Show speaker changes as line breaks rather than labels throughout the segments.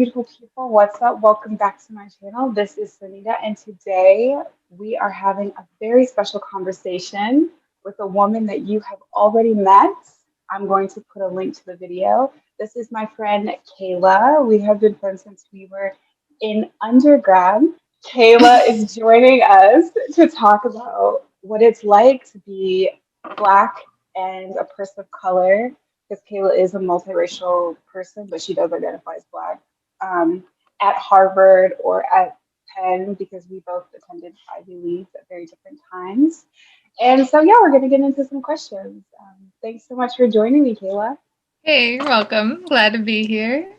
beautiful people. What's up? Welcome back to my channel. This is Sunita, and today we are having a very special conversation with a woman that you have already met. I'm going to put a link to the video. This is my friend Kayla. We have been friends since we were in undergrad. Kayla is joining us to talk about what it's like to be Black and a person of color because Kayla is a multiracial person, but she does identify as Black, at Harvard or at Penn because we both attended Ivy Leagues at very different times. And so, yeah, we're going to get into some questions. Thanks so much for joining me, Kayla.
Hey, you're welcome. Glad to be here.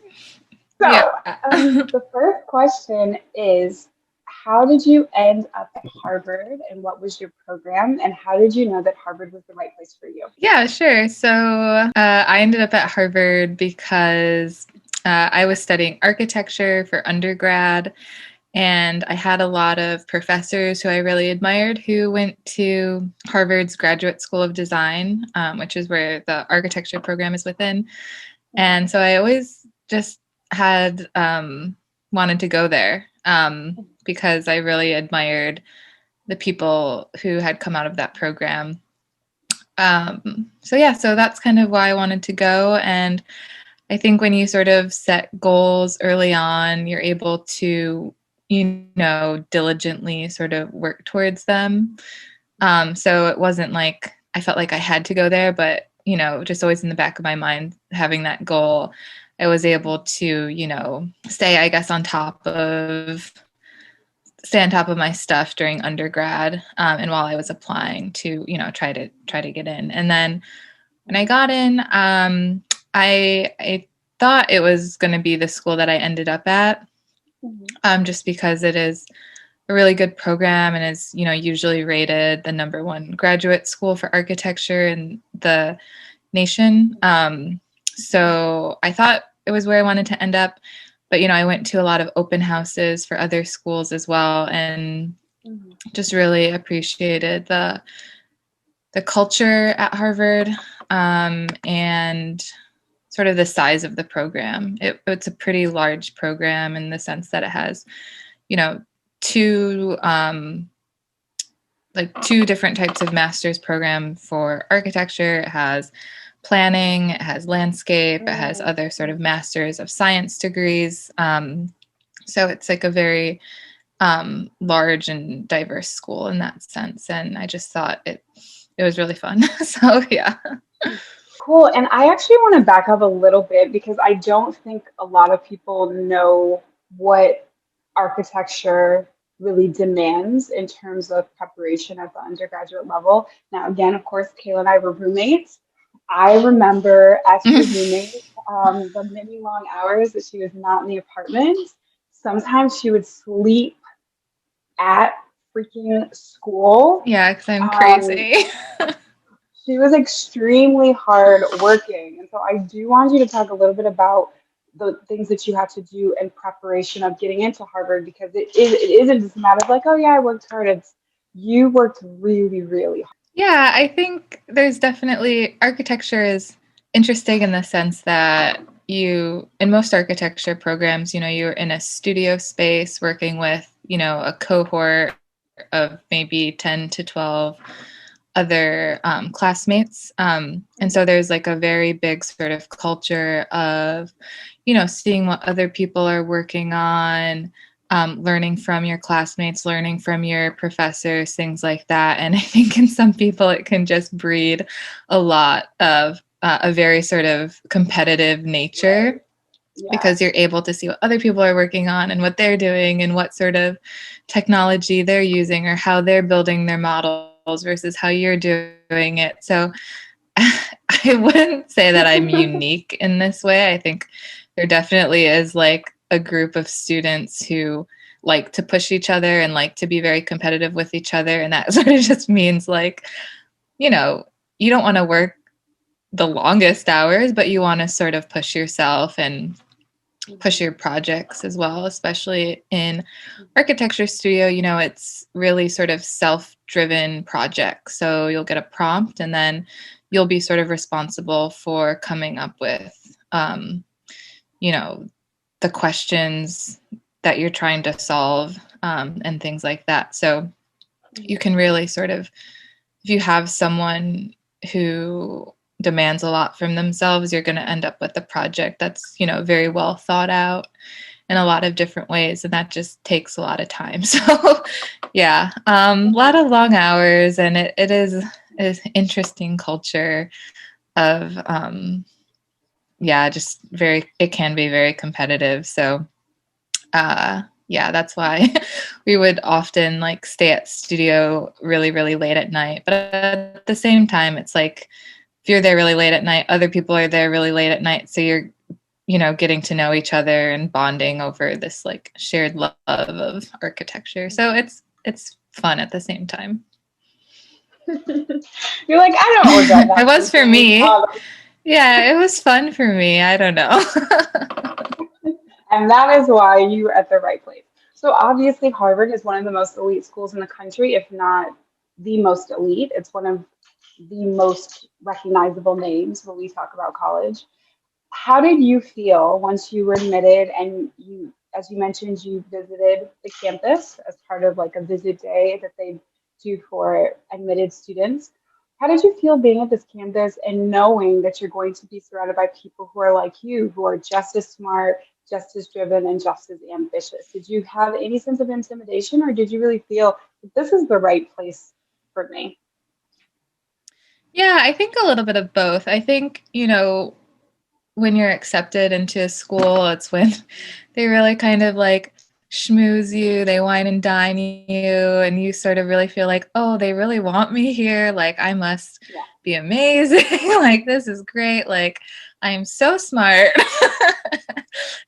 Yeah.
So, the first question is, how did you end up at Harvard and what was your program? And how did you know that Harvard was the right place for you?
Yeah, sure. So I ended up at Harvard because I was studying architecture for undergrad, and I had a lot of professors who I really admired who went to Harvard's Graduate School of Design, which is where the architecture program is within. And so I always just had wanted to go there because I really admired the people who had come out of that program. So that's kind of why I wanted to go. And I think when you sort of set goals early on, you're able to, diligently sort of work towards them. So it wasn't like I felt like I had to go there, but, just always in the back of my mind, having that goal, I was able to, stay on top of my stuff during undergrad, and while I was applying to, try to get in. And then when I got in, I thought it was going to be the school that I ended up at, just because it is a really good program and is, usually rated the #1 graduate school for architecture in the nation. So I thought it was where I wanted to end up. But, I went to a lot of open houses for other schools as well, and just really appreciated the culture at Harvard, and sort of the size of the program. It's a pretty large program in the sense that it has, two two different types of master's program for architecture. It has planning, it has landscape, it has other sort of masters of science degrees. So it's like a very large and diverse school in that sense. And I just thought it was really fun. So yeah.
Cool. And I actually want to back up a little bit because I don't think a lot of people know what architecture really demands in terms of preparation at the undergraduate level. Now, again, of course, Kayla and I were roommates. I remember as her roommate, the many long hours that she was not in the apartment. Sometimes she would sleep at freaking school.
Yeah, because I'm
Um,
crazy.
she was extremely hard working. And so I do want you to talk a little bit about the things that you had to do in preparation of getting into Harvard because it isn't just a matter of like, oh yeah, I worked hard. It's you worked really, really hard.
Yeah, I think there's definitely architecture is interesting in the sense that in most architecture programs, you're in a studio space working with, a cohort of maybe 10 to 12 other classmates. And so there's like a very big sort of culture of, seeing what other people are working on, learning from your classmates, learning from your professors, things like that. And I think in some people, it can just breed a lot of a very sort of competitive nature.
Yeah.
Because you're able to see what other people are working on and what they're doing and what sort of technology they're using or how they're building their models versus how you're doing it. So I wouldn't say that I'm unique in this way. I think there definitely is like a group of students who like to push each other and like to be very competitive with each other. And that sort of just means like, you don't want to work the longest hours, but you want to sort of push yourself and push your projects as well, especially in architecture studio. It's really sort of self-driven projects. So you'll get a prompt and then you'll be sort of responsible for coming up with, the questions that you're trying to solve, and things like that. So you can really sort of, if you have someone who demands a lot from themselves, you're going to end up with a project that's, very well thought out in a lot of different ways. And that just takes a lot of time. So yeah, a lot of long hours, and it is an interesting culture of, just it can be very competitive. So, yeah, that's why we would often like stay at studio really, really late at night. But at the same time, it's like, if you're there really late at night, other people are there really late at night. So you're, getting to know each other and bonding over this like shared love of architecture. So it's fun at the same time.
You're like, I don't regret
It
that
was for
teaching.
me. Yeah, it was fun for me. I don't know.
And that is why you are at the right place. So obviously, Harvard is one of the most elite schools in the country, if not the most elite. It's one of the most recognizable names when we talk about college. How did you feel once you were admitted and you, as you mentioned, you visited the campus as part of like a visit day that they do for admitted students? How did you feel being at this campus and knowing that you're going to be surrounded by people who are like you, who are just as smart, just as driven, and just as ambitious? Did you have any sense of intimidation, or did you really feel that this is the right place for me?
Yeah, I think a little bit of both. I think, when you're accepted into a school, it's when they really kind of like schmooze you, they wine and dine you, and you sort of really feel like, oh, they really want me here. Like, I must
Yeah.
be amazing. Like, this is great. Like, I am so smart.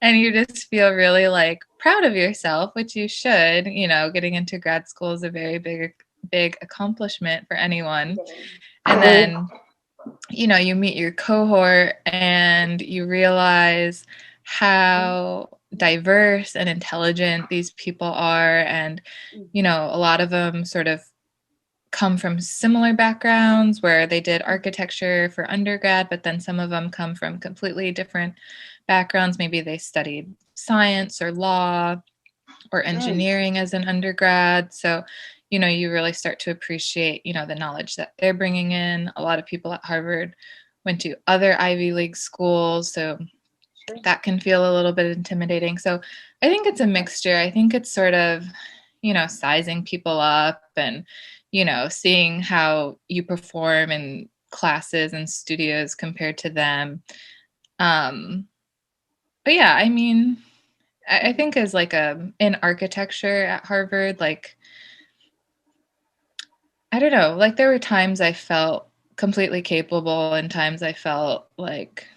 And you just feel really like proud of yourself, which you should. Getting into grad school is a very big accomplishment for anyone. And
Very.
then you meet your cohort and you realize how diverse and intelligent these people are. And, a lot of them sort of come from similar backgrounds where they did architecture for undergrad, but then some of them come from completely different backgrounds. Maybe they studied science or law or
Mm.
engineering as an undergrad. So, you really start to appreciate, the knowledge that they're bringing in. A lot of people at Harvard went to other Ivy League schools. So
Sure.
that can feel a little bit intimidating. So I think it's a mixture. I think it's sort of, sizing people up and, seeing how you perform in classes and studios compared to them. But yeah, I mean, I think as like in architecture at Harvard, like, I don't know, like there were times I felt completely capable and times I felt like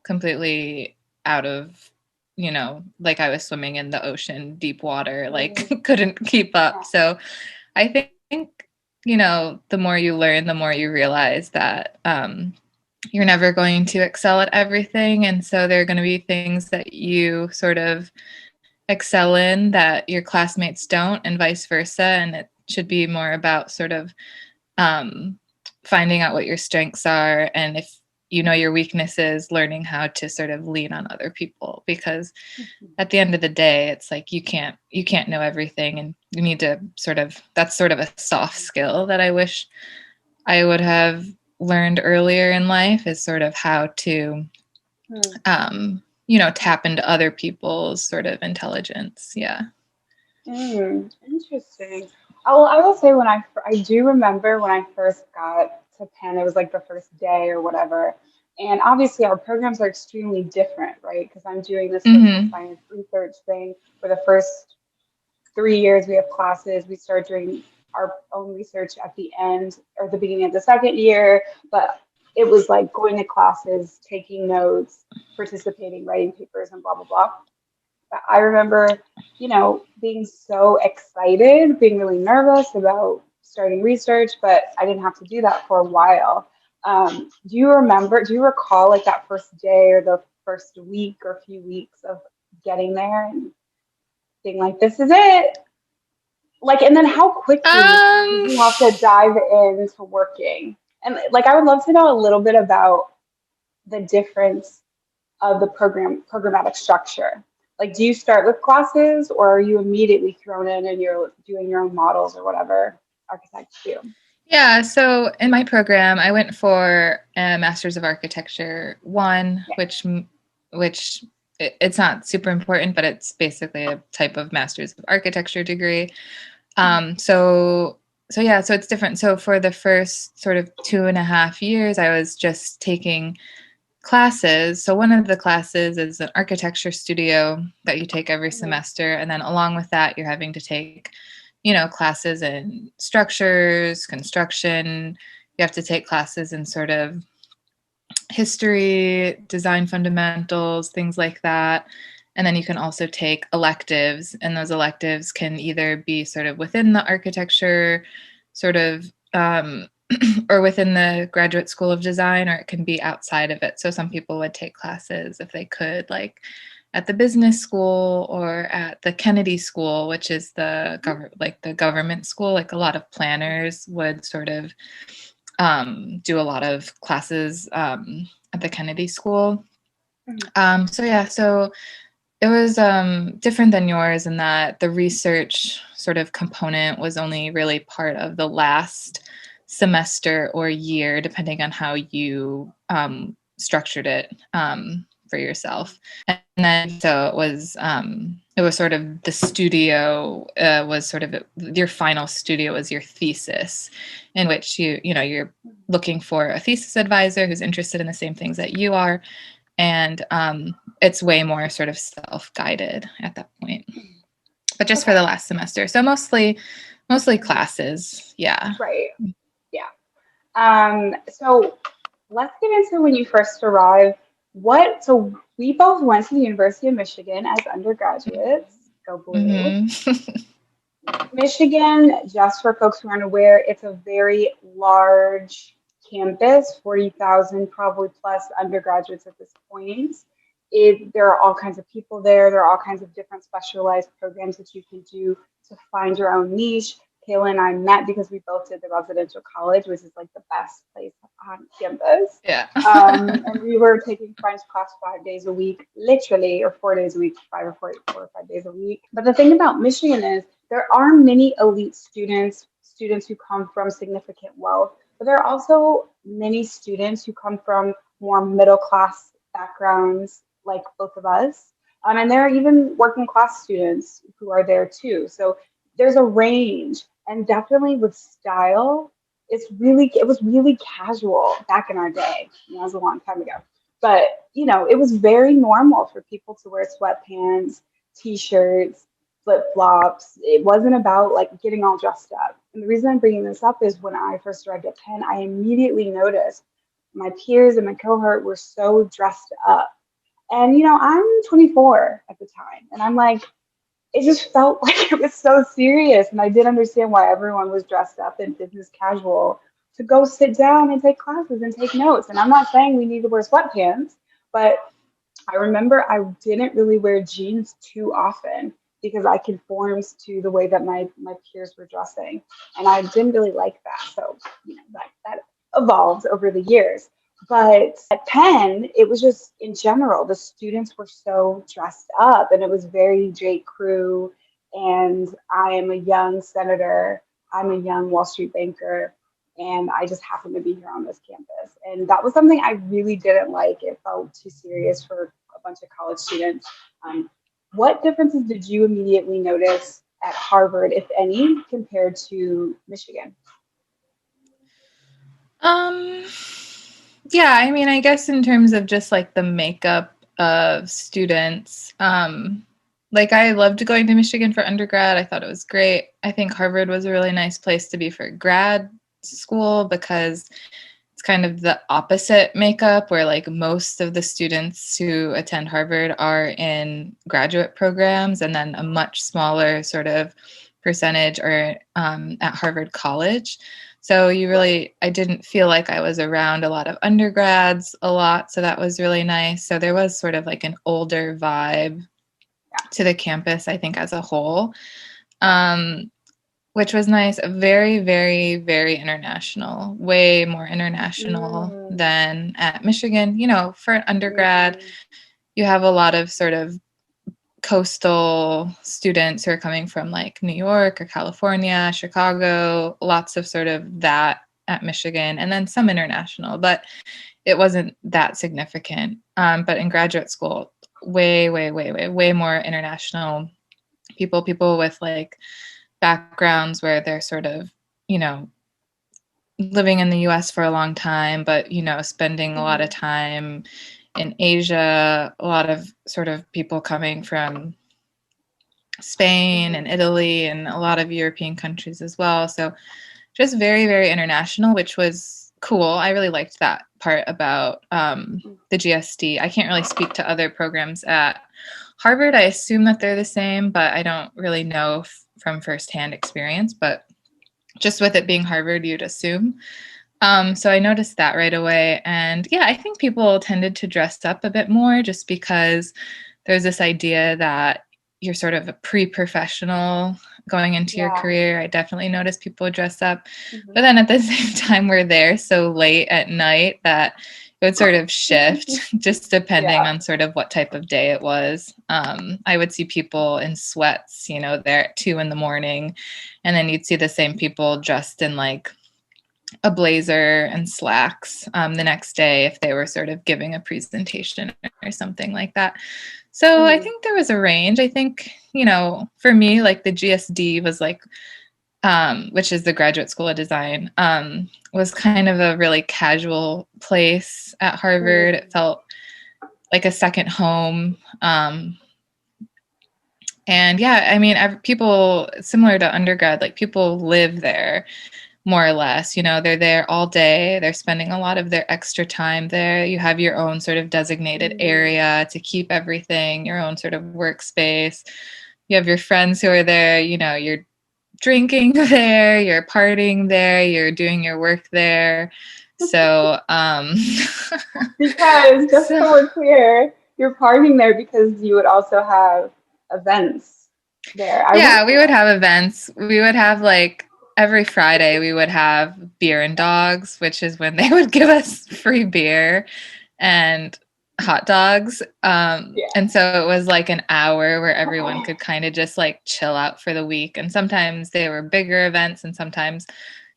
completely out of, like I was swimming in the ocean, deep water, like couldn't keep up. So I think, the more you learn, the more you realize that you're never going to excel at everything. And so there are going to be things that you sort of excel in that your classmates don't, and vice versa. And it should be more about sort of um, finding out what your strengths are, and if you know your weaknesses, learning how to sort of lean on other people, because at the end of the day, it's like you can't know everything, and you need to that's sort of a soft skill that I wish I would have learned earlier in life, is sort of how to tap into other people's sort of intelligence. Yeah.
Interesting. I will say I do remember when I first got to Penn, it was like the first day or whatever. And obviously our programs are extremely different, right? Because I'm doing this social
Mm-hmm.
science research thing for the first 3 years. We have classes. We start doing our own research at the end or the beginning of the second year. But it was like going to classes, taking notes, participating, writing papers, and blah, blah, blah. I remember, being so excited, being really nervous about starting research, but I didn't have to do that for a while. Do you recall like that first day or the first week or few weeks of getting there and being like, this is it? Like, and then how quickly did
Um,
you have to dive into working? And like, I would love to know a little bit about the difference of the programmatic structure. Like, do you start with classes or are you immediately thrown in and you're doing your own models or whatever architects do?
Yeah, so in my program, I went for a Master's of Architecture one,
Yeah.
which it's not super important, but it's basically a type of Master's of Architecture degree. So yeah, so it's different. So for the first sort of 2.5 years, I was just taking classes. So one of the classes is an architecture studio that you take every
Mhm.
semester, and then along with that, you're having to take, classes in structures, construction. You have to take classes in sort of history, design fundamentals, things like that. And then you can also take electives, and those electives can either be sort of within the architecture, sort of, or within the graduate school of design, or it can be outside of it. So some people would take classes if they could, like at the business school or at the Kennedy School, which is the government school. Like a lot of planners would sort of do a lot of classes at the Kennedy School.
Mhm.
So yeah, so it was different than yours in that the research sort of component was only really part of the last semester or year, depending on how you structured it for yourself. And then so it was sort of the studio was sort of your final studio was your thesis, in which you're looking for a thesis advisor who's interested in the same things that you are, and it's way more sort of self-guided at that point, but just for the
Okay.
last semester. So mostly classes. Yeah.
Right. Yeah. So let's get into when you first arrived. So we both went to the University of Michigan as undergraduates. Go Blue.
Hmm.
Michigan, just for folks who aren't aware, it's a very large campus, 40,000 probably plus undergraduates at this point. There are all kinds of people there. There are all kinds of different specialized programs that you can do to find your own niche. Kayla and I met because we both did the residential college, which is like the best place on campus.
Yeah.
And we were taking French class 5 days a week, literally, or 4 days a week, 4 or 5 days a week. But the thing about Michigan is there are many elite students, students who come from significant wealth, but there are also many students who come from more middle class backgrounds, like both of us. And there are even working class students who are there too. So there's a range, and definitely with style, it was really casual back in our day. That was a long time ago. But it was very normal for people to wear sweatpants, t-shirts, flip-flops. It wasn't about like getting all dressed up. And the reason I'm bringing this up is when I first arrived at Penn, I immediately noticed my peers and my cohort were so dressed up. And I'm 24 at the time, and I'm like, it just felt like it was so serious. And I did understand why everyone was dressed up in business casual to go sit down and take classes and take notes. And I'm not saying we need to wear sweatpants, but I remember I didn't really wear jeans too often because I conformed to the way that my peers were dressing. And I didn't really like that. So, that evolved over the years. But at Penn, it was just in general, the students were so dressed up and it was very J. Crew. And I am a young senator, I'm a young Wall Street banker, and I just happened to be here on this campus. And that was something I really didn't like. It felt too serious for a bunch of college students. What differences did you immediately notice at Harvard, if any, compared to Michigan?
Um, yeah, I mean, I guess in terms of just like the makeup of students, like I loved going to Michigan for undergrad. I thought it was great. I think Harvard was a really nice place to be for grad school because it's kind of the opposite makeup where like most of the students who attend Harvard are in graduate programs, and then a much smaller sort of percentage are at Harvard College. So I didn't feel like I was around a lot of undergrads a lot. So that was really nice. So there was sort of like an older vibe to the campus, I think, as a whole, um, which was nice. Very, very, very international, way more international
Mm,
than at Michigan. For an undergrad,
mm,
you have a lot of sort of coastal students who are coming from like New York or California, Chicago, lots of sort of that at Michigan, and then some international, but it wasn't that significant. But in graduate school, way more international people with like backgrounds where they're sort of, you know, living in the US for a long time, but, you know, spending a lot of time in Asia, a lot of sort of people coming from Spain and Italy and a lot of European countries as well. So just very, very international, which was cool. I really liked that part about the GSD. I can't really speak to other programs at Harvard. I assume that they're the same, but I don't really know from firsthand experience. But just with it being Harvard, you'd assume. So I noticed that right away. And yeah, I think people tended to dress up a bit more just because there's this idea that you're sort of a pre-professional going into your career. I definitely noticed people dress up. But then at the same time, we're there so late at night that it would sort of shift just depending on sort of what type of day it was. I would see people in sweats, you know, there at 2 a.m. And then you'd see the same people dressed in like a blazer and slacks the next day if they were sort of giving a presentation or something like that. So I think there was a range. I think, you know, for me, like the GSD was like, which is the Graduate School of Design, was kind of a really casual place at Harvard. It felt like a second home. And yeah, I mean, people, similar to undergrad, like people live there more or less, you know, they're there all day. They're spending a lot of their extra time there. You have your own sort of designated area to keep everything, your own sort of workspace. You have your friends who are there, you know, you're drinking there, you're partying there, you're doing your work there. So,
because just so we're clear, you're partying there because you would also have events there.
We would have events. We would have like every Friday we would have beer and dogs, which is when they would give us free beer and hot dogs. And so it was like an hour where everyone could kind of just like chill out for the week. And sometimes they were bigger events, and sometimes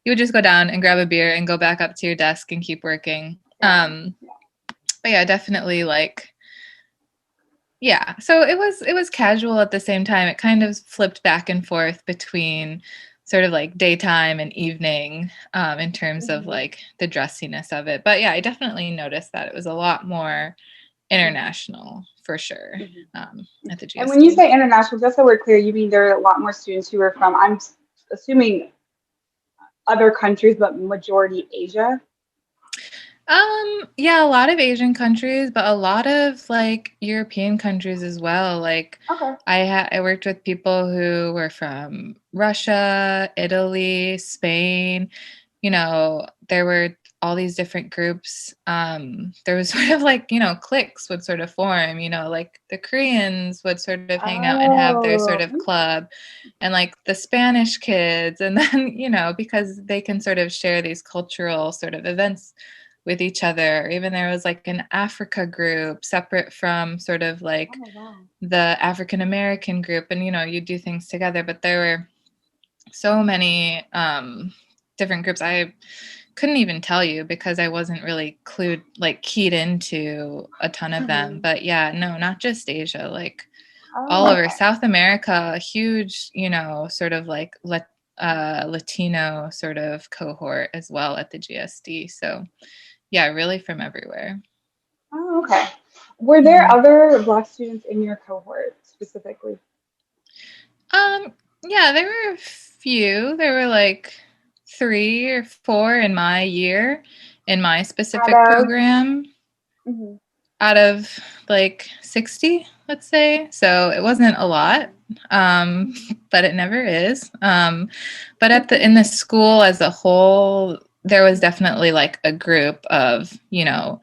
you would just go down and grab a beer and go back up to your desk and keep working. But yeah, definitely like, yeah. So it was casual at the same time. It kind of flipped back and forth between sort of like daytime and evening in terms of like the dressiness of it. But yeah, I definitely noticed that it was a lot more international for sure at the GSD.
And when you say international, just so we're clear, you mean there are a lot more students who are from, I'm assuming, other countries, but majority Asia?
Yeah, a lot of Asian countries, but a lot of like European countries as well. Like I worked with people who were from Russia, Italy, Spain. You know, there were all these different groups. There was sort of like, you know, cliques would sort of form, you know, like the Koreans would sort of hang out and have their sort of club, and like the Spanish kids, and then, you know, because they can sort of share these cultural sort of events with each other. Even there was like an Africa group separate from sort of like the African American group, and you know, you do things together. But there were so many different groups. I couldn't even tell you because I wasn't really keyed into a ton of them. But yeah, no, not just Asia, like all over South America, a huge, you know, sort of like Latino sort of cohort as well at the GSD. So yeah, really from everywhere.
Oh, okay. Were there other Black students in your cohort specifically?
Yeah, there were a few. There were like 3 or 4 in my year in my specific program out of like 60, let's say. So it wasn't a lot, but it never is. But in the school as a whole, there was definitely like a group of, you know,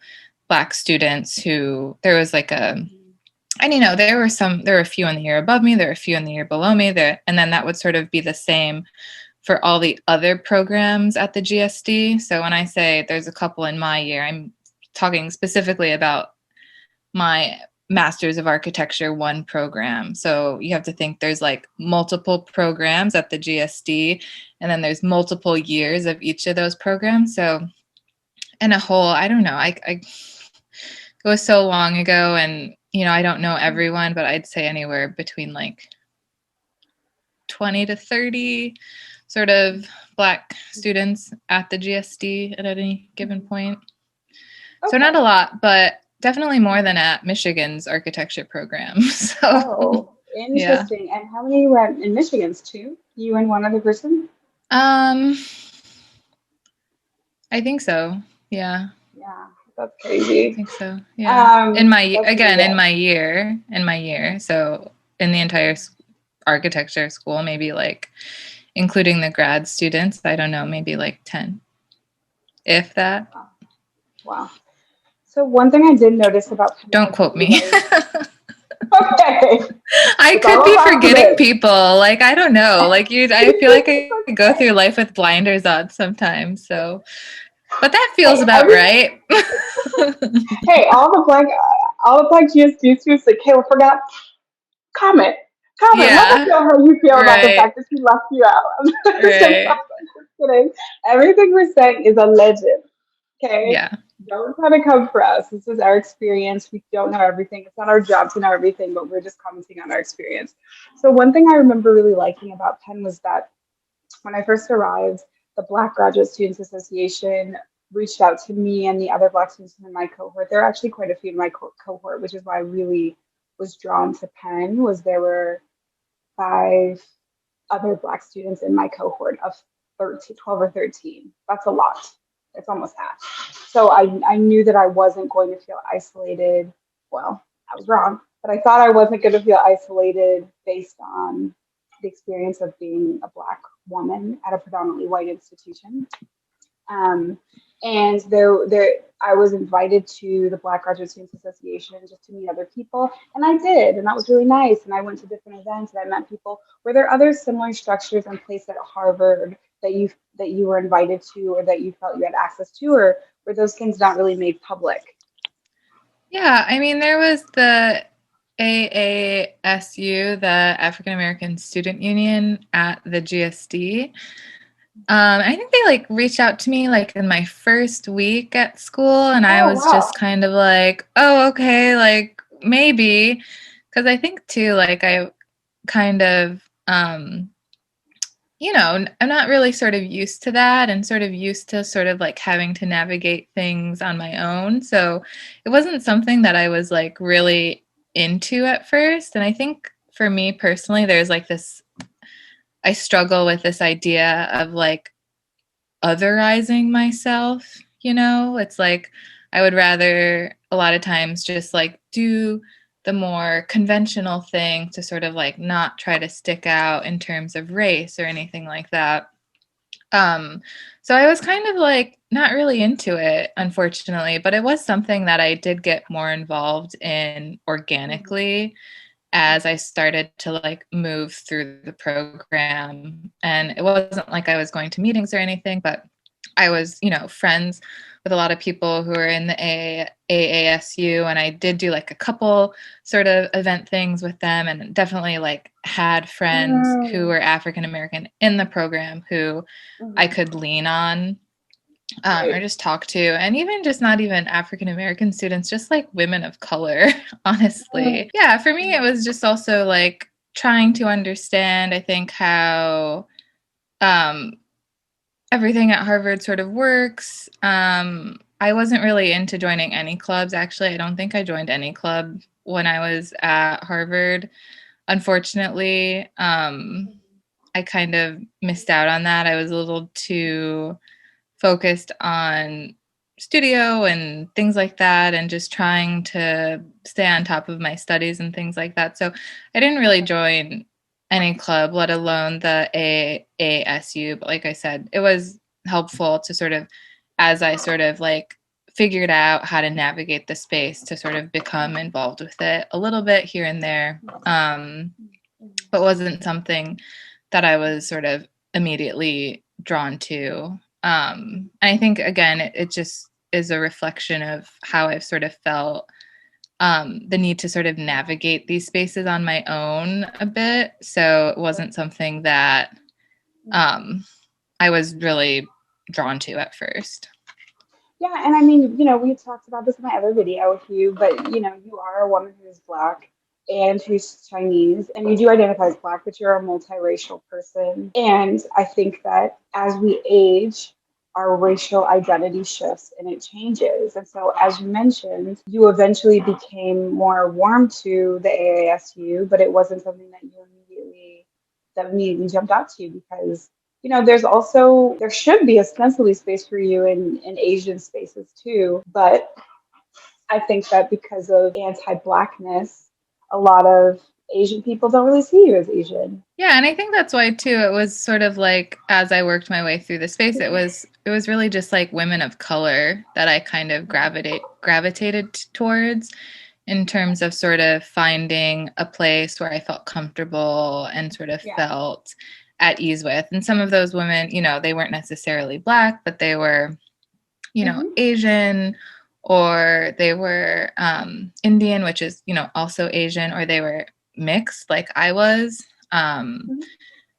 Black students who there was like and you know, there were a few in the year above me, there were a few in the year below me there. And then that would sort of be the same for all the other programs at the GSD. So when I say there's a couple in my year, I'm talking specifically about my Masters of Architecture one program. So you have to think there's like multiple programs at the GSD, and then there's multiple years of each of those programs. So in a whole, I don't know, it was so long ago, and I don't know everyone, but I'd say anywhere between like 20 to 30 sort of Black students at the GSD at any given point. Okay. So not a lot, but definitely more than at Michigan's architecture program. So,
oh, interesting. Yeah. And how many were in Michigan's? 2? You and one other person?
I think so. Yeah.
Yeah, that's crazy.
I think so. Yeah. In my year. So in the entire architecture school, maybe like including the grad students, I don't know, maybe like 10, if that.
Wow. So one thing I did notice about
don't quote me.
Okay.
I could be forgetting people. Like, I don't know. Like I feel like I go through life with blinders on sometimes. So, but that feels about right.
Hey, all the black GSD students like, Kayla forgot. Comment. Yeah. Let us know how you feel about the fact that she left you out. Right. Just kidding. Everything we're saying is a legend. Okay.
Yeah.
Don't try to come for us. This is our experience. We don't know everything. It's not our job to know everything, but we're just commenting on our experience. So one thing I remember really liking about Penn was that when I first arrived, the Black Graduate Students Association reached out to me and the other Black students in my cohort. There are actually quite a few in my cohort, which is why I really was drawn to Penn. Was there were 5 other Black students in my cohort of 12 or 13. That's a lot. It's almost half. So I knew that I wasn't going to feel isolated. Well, I was wrong, but I thought I wasn't going to feel isolated based on the experience of being a Black woman at a predominantly white institution. And I was invited to the Black Graduate Students Association just to meet other people, and I did, and that was really nice. And I went to different events, and I met people. Were there other similar structures in place at Harvard that you were invited to, or that you felt you had access to, or were those things not really made public?
Yeah, I mean, there was the AASU, the African American Student Union at the GSD. I think they like reached out to me like in my first week at school, and I was just kind of like, oh, okay, like maybe, because I think too, like I kind of, I'm not really sort of used to that, and sort of used to sort of like having to navigate things on my own. So it wasn't something that I was like really into at first. And I think for me personally, there's like this, I struggle with this idea of like otherizing myself, it's like I would rather a lot of times just like do the more conventional thing to sort of like not try to stick out in terms of race or anything like that. So I was kind of like not really into it, unfortunately, but it was something that I did get more involved in organically as I started to like move through the program. And it wasn't like I was going to meetings or anything, but I was, friends with a lot of people who were in the AASU, and I did do like a couple sort of event things with them, and definitely like had friends who were African American in the program who I could lean on. Or just talk to, and even just not even African American students, just like women of color, honestly. Yeah, for me, it was just also like trying to understand, I think, how everything at Harvard sort of works. I wasn't really into joining any clubs, actually. I don't think I joined any club when I was at Harvard. Unfortunately, I kind of missed out on that. I was a little too focused on studio and things like that, and just trying to stay on top of my studies and things like that. So I didn't really join any club, let alone the AASU. But like I said, it was helpful to sort of, as I sort of like figured out how to navigate the space, to sort of become involved with it a little bit here and there. But wasn't something that I was sort of immediately drawn to. And I think, again, it just is a reflection of how I've sort of felt the need to sort of navigate these spaces on my own a bit. So it wasn't something that I was really drawn to at first.
Yeah, and I mean, we talked about this in my other video with you, but you are a woman who is Black and who's Chinese, and you do identify as Black, but you're a multiracial person. And I think that as we age, our racial identity shifts and it changes. And so, as you mentioned, you eventually became more warm to the AASU, but it wasn't something that immediately jumped out to you because there should be ostensibly space for you in Asian spaces too. But I think that because of anti-Blackness, a lot of Asian people don't really see you as Asian.
Yeah, and I think that's why too it was sort of like as I worked my way through the space it was really just like women of color that I kind of gravitated towards in terms of sort of finding a place where I felt comfortable and sort of
Yeah.
felt at ease with. And some of those women, they weren't necessarily Black, but they were,
Mm-hmm.
Asian, or they were Indian, which is, also Asian, or they were mixed like I was.
Mm-hmm.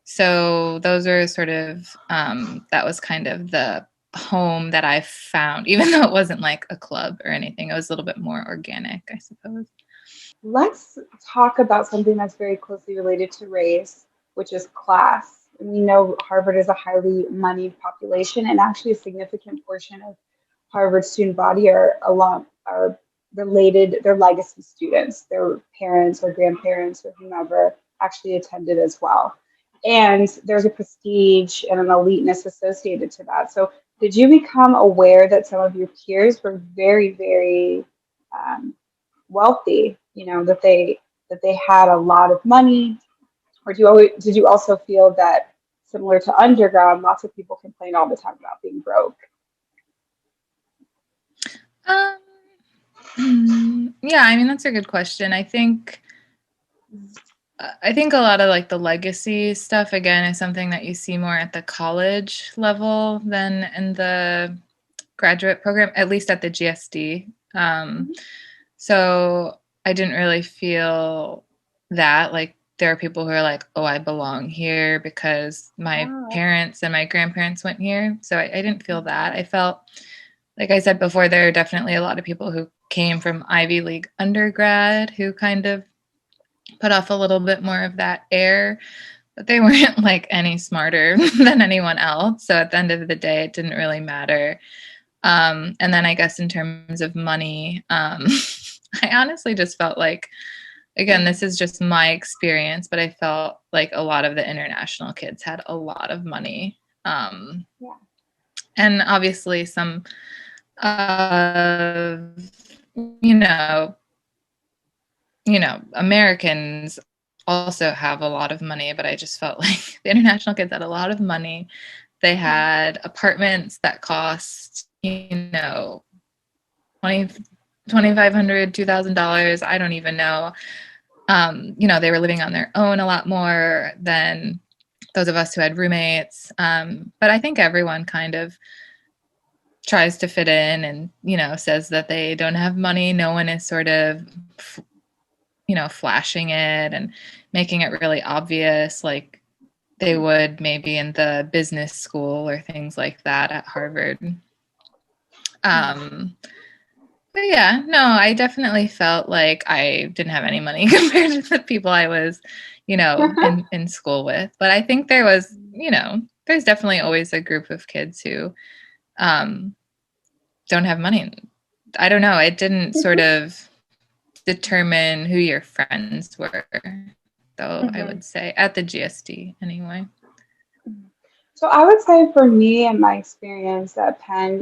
So those are sort of, that was kind of the home that I found, even though it wasn't like a club or anything. It was a little bit more organic, I suppose.
Let's talk about something that's very closely related to race, which is class. We know Harvard is a highly moneyed population, and actually a significant portion of Harvard student body are related, they're legacy students. Their parents or grandparents or whomever actually attended as well. And there's a prestige and an eliteness associated to that. So did you become aware that some of your peers were very, very um, wealthy, that they had a lot of money, or did you also feel that similar to undergrad, lots of people complain all the time about being broke?
Um, yeah, I mean that's a good question. I think a lot of like the legacy stuff again is something that you see more at the college level than in the graduate program, at least at the GSD.
Mhm.
So I didn't really feel that like there are people who are like, oh, I belong here because my
Ah,
parents and my grandparents went here. So I didn't feel that. I felt, like I said before, there are definitely a lot of people who came from Ivy League undergrad who kind of put off a little bit more of that air, but they weren't like any smarter than anyone else. So at the end of the day, it didn't really matter. And then I guess in terms of money, I honestly just felt like, again, this is just my experience, but I felt like a lot of the international kids had a lot of money.
yeah.
And obviously some of, you know, Americans also have a lot of money, but I just felt like the international kids had a lot of money. They
Mhm.
had apartments that cost, 20, $2,500, $2,000. I don't even know. They were living on their own a lot more than those of us who had roommates. But I think everyone kind of tries to fit in and, says that they don't have money. No one is sort of, flashing it and making it really obvious like they would maybe in the business school or things like that at Harvard. Um, but yeah, no, I definitely felt like I didn't have any money compared to the people I was, in school with. But I think there was, there's definitely always a group of kids who um, don't have money. I don't know. It didn't sort of determine who your friends were, though, I
Mhm.
would say, at the GSD anyway.
So I would say for me and my experience at Penn,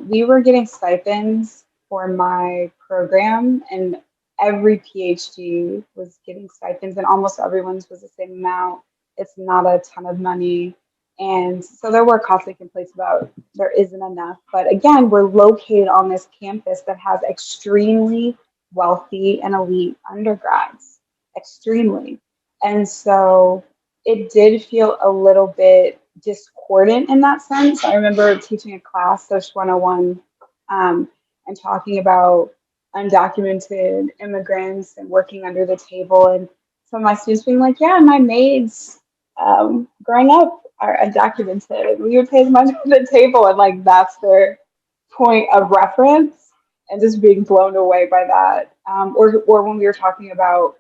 we were getting stipends for my program, and every PhD was getting stipends, and almost everyone's was the same amount. It's not a ton of money. And so there were constant complaints about there isn't enough. But again, we're located on this campus that has extremely wealthy and elite undergrads, extremely. And so it did feel a little bit discordant in that sense. I remember teaching a class, Social 101, and talking about undocumented immigrants and working under the table. And some of my students being like, yeah, my maids growing up are undocumented. And we would pay them under the table. And like, that's their point of reference and just being blown away by that. Or when we were talking about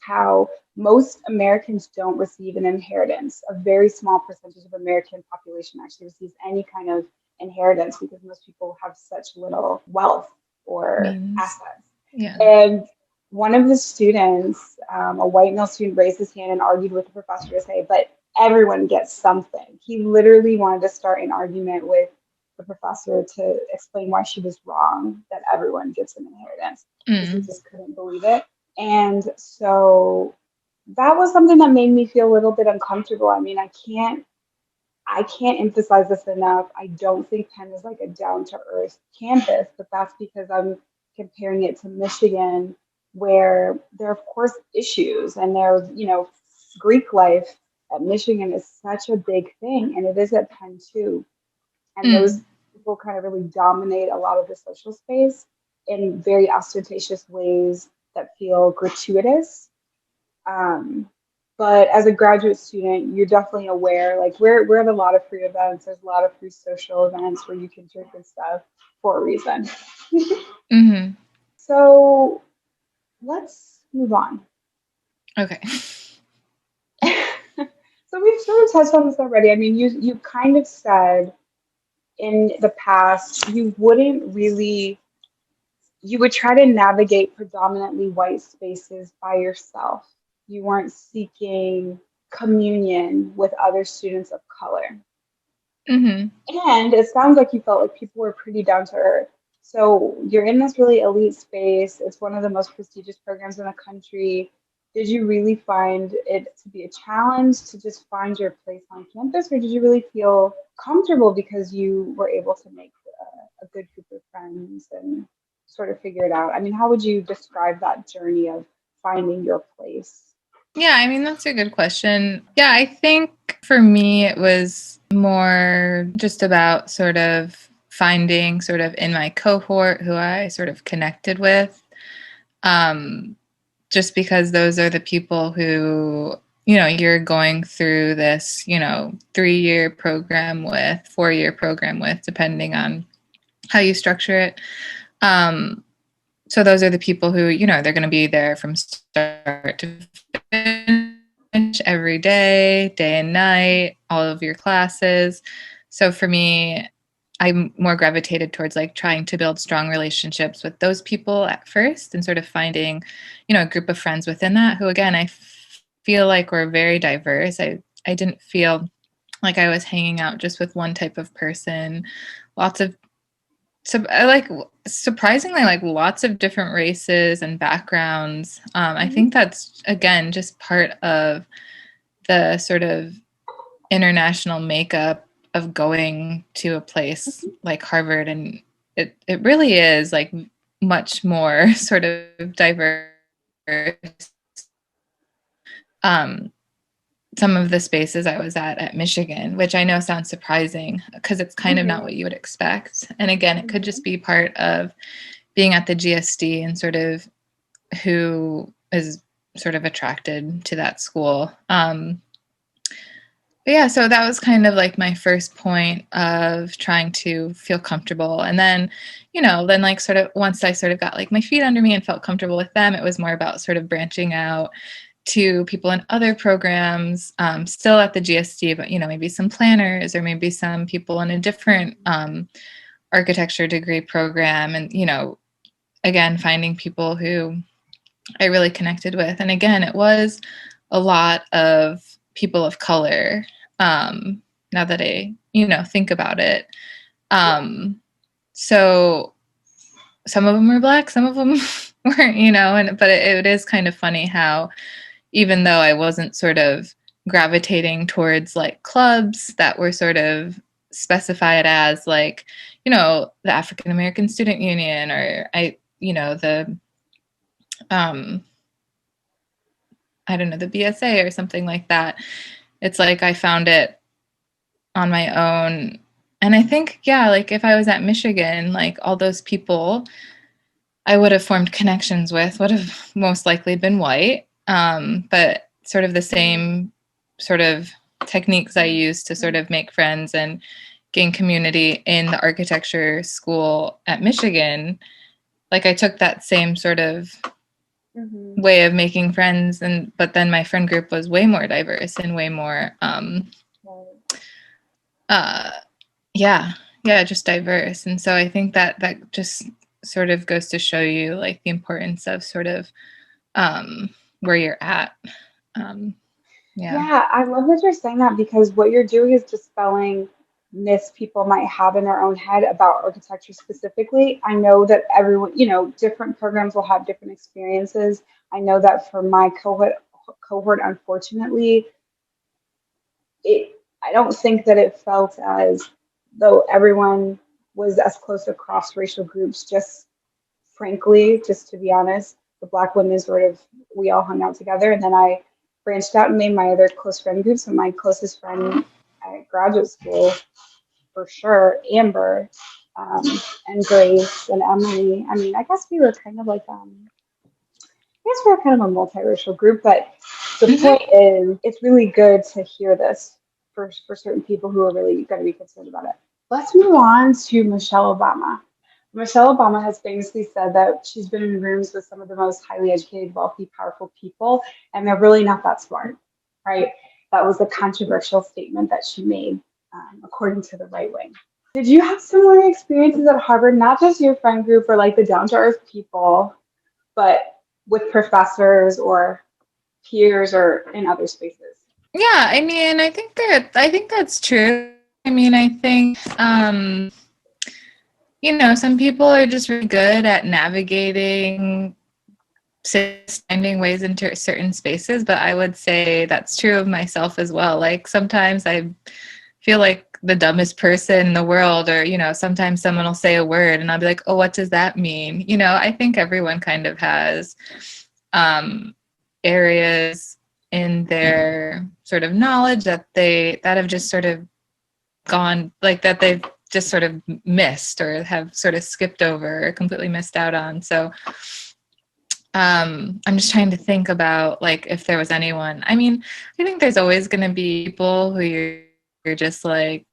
how most Americans don't receive an inheritance. A very small percentage of American population actually receives any kind of inheritance because most people have such little wealth or
Means.
assets.
Yeah.
And one of the students, a white male student, raised his hand and argued with the professor to say, but everyone gets something. He literally wanted to start an argument with the professor to explain why she was wrong, that everyone gets an inheritance, because he just couldn't believe it. And so that was something that made me feel a little bit uncomfortable. I mean, I can't emphasize this enough. I don't think Penn is like a down to earth campus, but that's because I'm comparing it to Michigan, where there are, of course, issues, and there's, Greek life at Michigan is such a big thing, and it is at Penn too. And those people kind of really dominate a lot of the social space in very ostentatious ways that feel gratuitous. Um, but as a graduate student, you're definitely aware, like we're at a lot of free events. There's a lot of free social events where you can drink and stuff for a reason.
Mm-hmm.
So let's move on.
Okay.
So we've sort of touched on this already. I mean, you kind of said in the past you would try to navigate predominantly white spaces by yourself. You weren't seeking communion with other students of color.
Mm-hmm.
And it sounds like you felt like people were pretty down to earth. So you're in this really elite space. It's one of the most prestigious programs in the country. Did you really find it to be a challenge to just find your place on campus, or did you really feel comfortable because you were able to make a good group of friends and sort of figure it out? I mean, how would you describe that journey of finding your place?
Yeah, I mean, that's a good question. Yeah, I think for me, it was more just about sort of finding sort of in my cohort who I sort of connected with. Um, just because those are the people who, you're going through this, 3-year program with, 4-year program with, depending on how you structure it. So those are the people who, they're going to be there from start to finish every day, day and night, all of your classes. So for me, I'm more gravitated towards like trying to build strong relationships with those people at first and sort of finding, a group of friends within that who, again, I feel like we're very diverse. I didn't feel like I was hanging out just with one type of person. Lots of so I like surprisingly like lots of different races and backgrounds. I
Mhm.
think that's again just part of the sort of international makeup of going to a place like Harvard, and it really is like much more sort of diverse. Um, some of the spaces I was at Michigan, which I know sounds surprising because it's kind of not
Mhm.
what you would expect. And again, it could
Mhm.
just be part of being at the GSD and sort of who is sort of attracted to that school. But yeah, so that was kind of like my first point of trying to feel comfortable. And then, then like sort of once I sort of got like my feet under me and felt comfortable with them, it was more about sort of branching out to people in other programs, still at the GSD, but, maybe some planners or maybe some people in a different architecture degree program. And, again, finding people who I really connected with. And again, it was a lot of people of color. Now that I, think about it. So some of them were black, some of them weren't, but it is kind of funny how even though I wasn't sort of gravitating towards like clubs that were sort of specified as like, the African American Student Union or the um I don't know, the BSA or something like that. It's like I found it on my own. And I think, yeah, like if I was at Michigan, like all those people, I would have formed connections with would have most likely been white. But sort of the same sort of techniques I use to sort of make friends and gain community in the architecture school at Michigan, like I took that same sort of way of making friends, but then my friend group was way more diverse and way more just diverse. And so I think that just sort of goes to show you like the importance of sort of where you're at.
Yeah, I love that you're saying that because what you're doing is dispelling myths people might have in their own head about architecture specifically. I know that everyone, different programs will have different experiences. I know that for my cohort, unfortunately, I don't think that it felt as though everyone was as close to cross-racial groups. Just frankly, just to be honest, the Black women we all hung out together, and then I branched out and made my other close friend groups. And my closest friend at graduate school, for sure, Amber, and Grace and Emily. I mean, I guess we were kind of like we're kind of a multiracial group, but the point is, it's really good to hear this for certain people who are really going to be concerned about it. Let's move on to Michelle Obama. Michelle Obama has famously said that she's been in rooms with some of the most highly educated, wealthy, powerful people, and they're really not that smart, right? That was a controversial statement that she made, according to the right wing. Did you have similar experiences at Harvard, not just your friend group or like the down to earth people, but with professors or peers or in other spaces?
Yeah, I mean, I think that's true. I mean, I think some people are just really good at navigating finding ways into certain spaces, but I would say that's true of myself as well. Like sometimes I feel like the dumbest person in the world, or sometimes someone will say a word and I'll be like, oh, what does that mean? I think everyone kind of has areas in their sort of knowledge that have just sort of gone, like that they've just sort of missed or have sort of skipped over or completely missed out on. So I'm just trying to think about like if there was anyone. I mean, I think there's always going to be people who you're just like,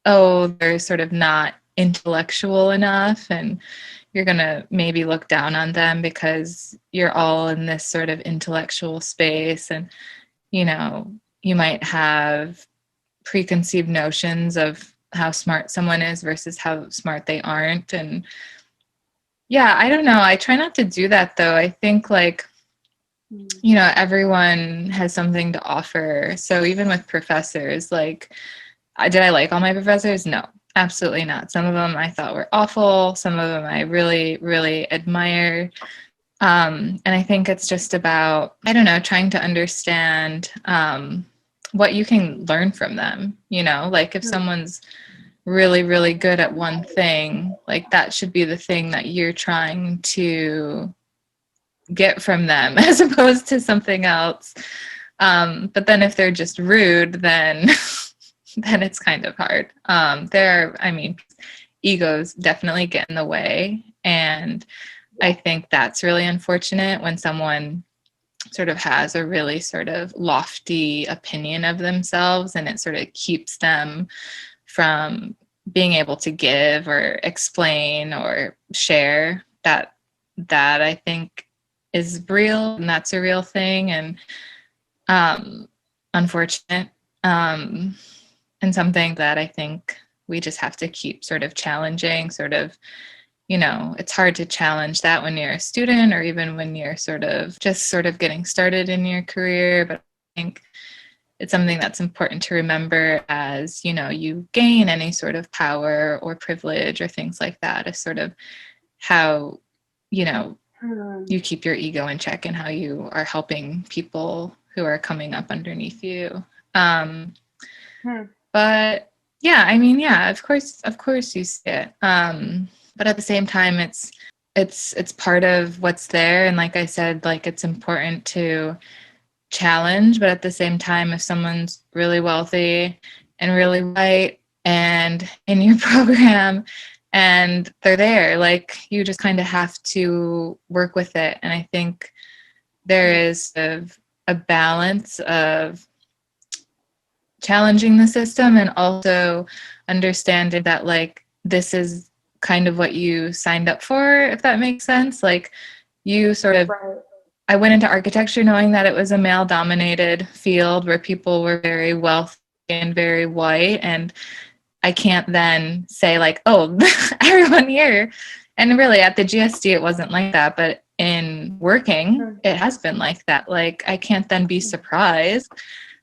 oh, they're sort of not intellectual enough, and you're going to maybe look down on them because you're all in this sort of intellectual space, and you might have preconceived notions of how smart someone is versus how smart they aren't. And yeah, I don't know. I try not to do that though. I think like, everyone has something to offer. So even with professors, like, did I like all my professors? No, absolutely not. Some of them I thought were awful. Some of them I really, really admired. And I think it's just about, I don't know, trying to understand what you can learn from them. Like if someone's really, really good at one thing, like that should be the thing that you're trying to get from them as opposed to something else. But then if they're just rude, then then it's kind of hard. Egos definitely get in the way. And I think that's really unfortunate when someone sort of has a really sort of lofty opinion of themselves, and it sort of keeps them from being able to give or explain or share. That I think is real, and that's a real thing, and unfortunate, and something that I think we just have to keep sort of challenging. Sort of, it's hard to challenge that when you're a student or even when you're sort of getting started in your career, but I think it's something that's important to remember as, you gain any sort of power or privilege or things like that, is sort of how, you keep your ego in check and how you are helping people who are coming up underneath you. But yeah, I mean, yeah, of course you see it. But at the same time, it's part of what's there. And like I said, like it's important to challenge, but at the same time, if someone's really wealthy and really white and in your program and they're there. Like, you just kind of have to work with it. And I think there is a balance of challenging the system and also understanding that, like, this is kind of what you signed up for, if that makes sense. Like, you sort of,
Right.
I went into architecture knowing that it was a male dominated field where people were very wealthy and very white, and I can't then say, like, oh, everyone here. And really at the GSD it wasn't like that, but in working it has been like that. Like, I can't then be surprised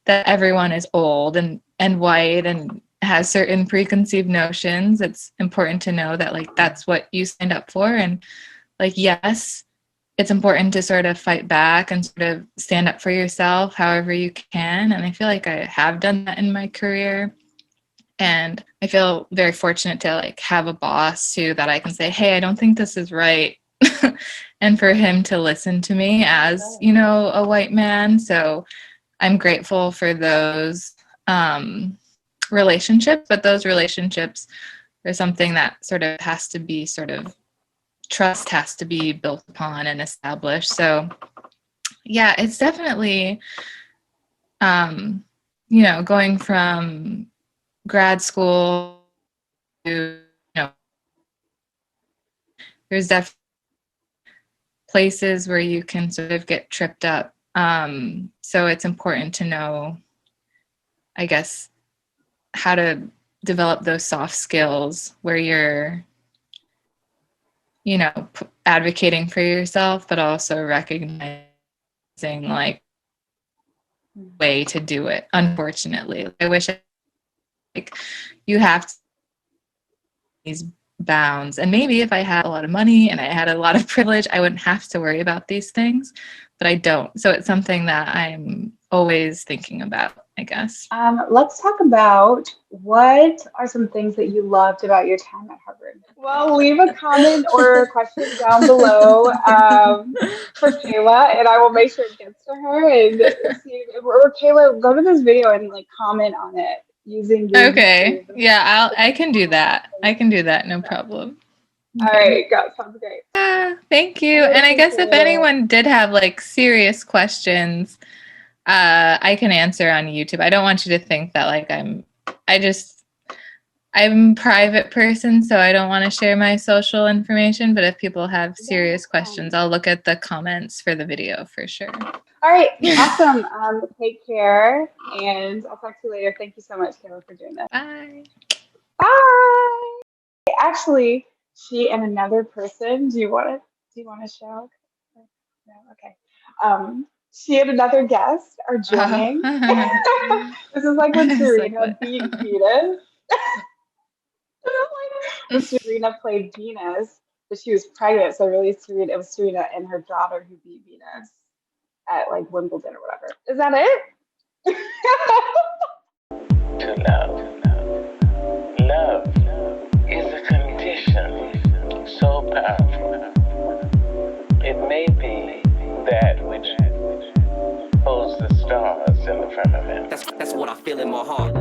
that everyone is old and white and has certain preconceived notions. It's important to know that, like, that's what you signed up for. And, like, yes, it's important to sort of fight back and sort of stand up for yourself however you can. And I feel like I have done that in my career. And I feel very fortunate to, like, have a boss too that I can say, hey, I don't think this is right. And for him to listen to me as, you know, a white man. So I'm grateful for those relationships, but those relationships are something that sort of has to be trust has to be built upon and established. So yeah, it's definitely, going from grad school to, there's definitely places where you can sort of get tripped up. So it's important to know, I guess, how to develop those soft skills where you're, advocating for yourself, but also recognizing, like, way to do it. Unfortunately, I wish, like, you have to these bounds, and maybe if I had a lot of money and I had a lot of privilege, I wouldn't have to worry about these things, but I don't. So it's something that I'm always thinking about, I guess.
Let's talk about what are some things that you loved about your time at Harvard. Well, leave a comment or a question down below for Kayla, and I will make sure it gets to her. And see, or Kayla, go to this video and, like, comment on it using the
Okay. Yeah, I can do that. I can do that, no problem.
All right, go. Sounds great.
Thank you. And I guess if anyone did have, like, serious questions, I can answer on YouTube. I don't want you to think that, like, I'm a private person, so I don't want to share my social information. But if people have serious questions, I'll look at the comments for the video for sure.
All right, awesome. Take care, and I'll talk to you later. Thank you so much, Kayla, for doing this.
Bye.
Bye. Actually, she and another person. Do you want to show? No. Okay. She and another guest are joining. This is like when Serena beat Venus. When Serena played Venus, but she was pregnant, so really it was Serena and her daughter who beat Venus at, like, Wimbledon or whatever. Is that it?
To love is a condition so powerful. It may be that which holds the stars in the firmament.
That's what I feel in my heart.